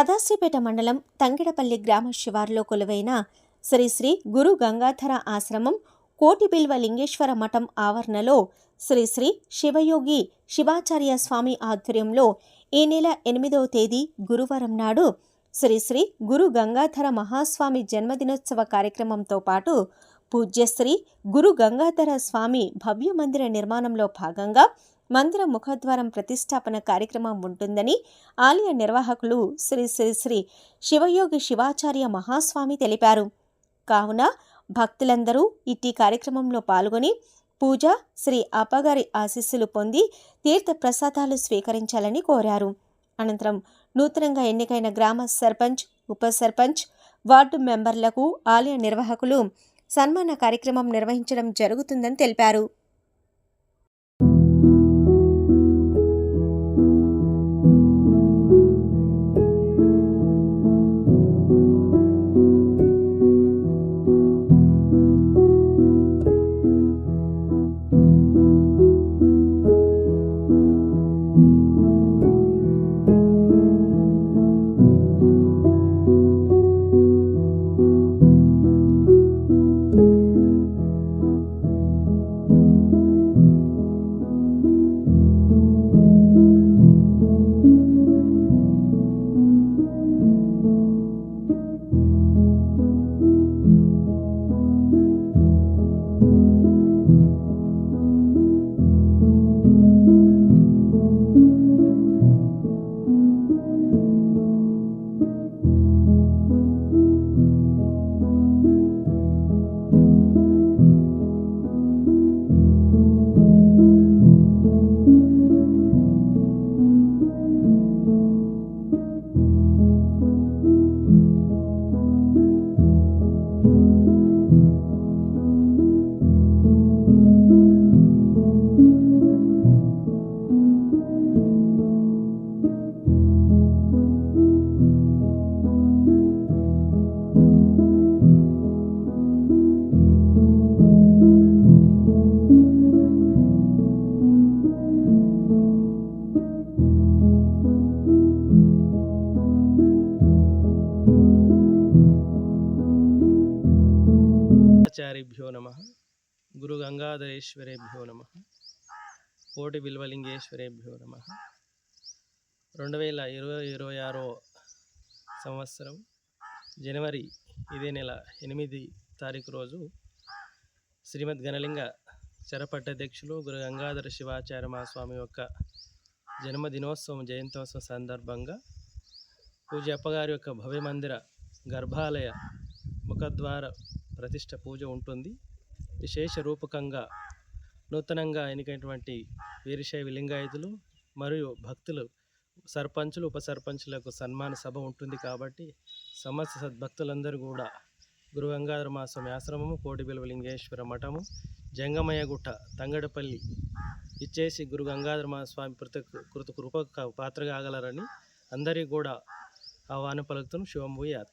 సదాశివపేట మండలం తంగిడపల్లి గ్రామ శివారులో కొలువైన శ్రీ శ్రీ గురు గంగాధర ఆశ్రమం కోటిబిల్వ లింగేశ్వర మఠం ఆవరణలో శ్రీ శ్రీ శివయోగి శివాచార్య స్వామి ఆధ్వర్యంలో ఈ నెల 8వ తేదీ గురువారం నాడు శ్రీ శ్రీ గురు గంగాధర మహాస్వామి జన్మదినోత్సవ కార్యక్రమంతో పాటు పూజ్యశ్రీ గురు గంగాధర స్వామి భవ్య మందిర నిర్మాణంలో భాగంగా మందిర ముఖద్వారం ప్రతిష్టాపన కార్యక్రమం ఉంటుందని ఆలయ నిర్వాహకులు శ్రీ శ్రీ శ్రీ శివయోగి శివాచార్య మహాస్వామి తెలిపారు. కావున భక్తులందరూ ఇట్టి కార్యక్రమంలో పాల్గొని పూజ శ్రీ అప్పగారి ఆశీస్సులు పొంది తీర్థ ప్రసాదాలు స్వీకరించాలని కోరారు. అనంతరం నూతనంగా ఎన్నికైన గ్రామ సర్పంచ్, ఉప సర్పంచ్, వార్డు మెంబర్లకు ఆలయ నిర్వాహకులు సన్మాన కార్యక్రమం నిర్వహించడం జరుగుతుందని తెలిపారు. ఆచార్యభ్యో నమః. గురు గంగాధరేశ్వరేభ్యో నమః. కోటి బిల్వలింగేశ్వరేభ్యో నమః. 2026 సంవత్సరం జనవరి ఇదే నెల 8 తారీఖు రోజు శ్రీమద్ గణలింగ చరపట్టాధ్యక్షులు గురు గంగాధర శివాచార్య మహాస్వామి యొక్క జన్మదినోత్సవం జయంతోత్సవం సందర్భంగా పూజ్య అప్పగారి యొక్క భవ్య మందిర గర్భాలయ ముఖద్వార ప్రతిష్ట పూజ ఉంటుంది. విశేష రూపకంగా నూతనంగా ఎన్నికైనటువంటి వీరశైవ లింగాయతులు మరియు భక్తులు, సర్పంచులు, ఉప సర్పంచులకు సన్మాన సభ ఉంటుంది. కాబట్టి సమస్త సద్భక్తులందరూ కూడా గురు గంగాధర మహాస్వామి ఆశ్రమము, కోటిబిల్వ లింగేశ్వర మఠము, జంగమయ్యగుట్ట, తంగడపల్లి ఇచ్చేసి గురు గంగాధర మహాస్వామి కృప పాత్రగా ఆగలరని అందరికీ కూడా ఆహ్వానం పలుకుతున్న శుభం భూయాత్.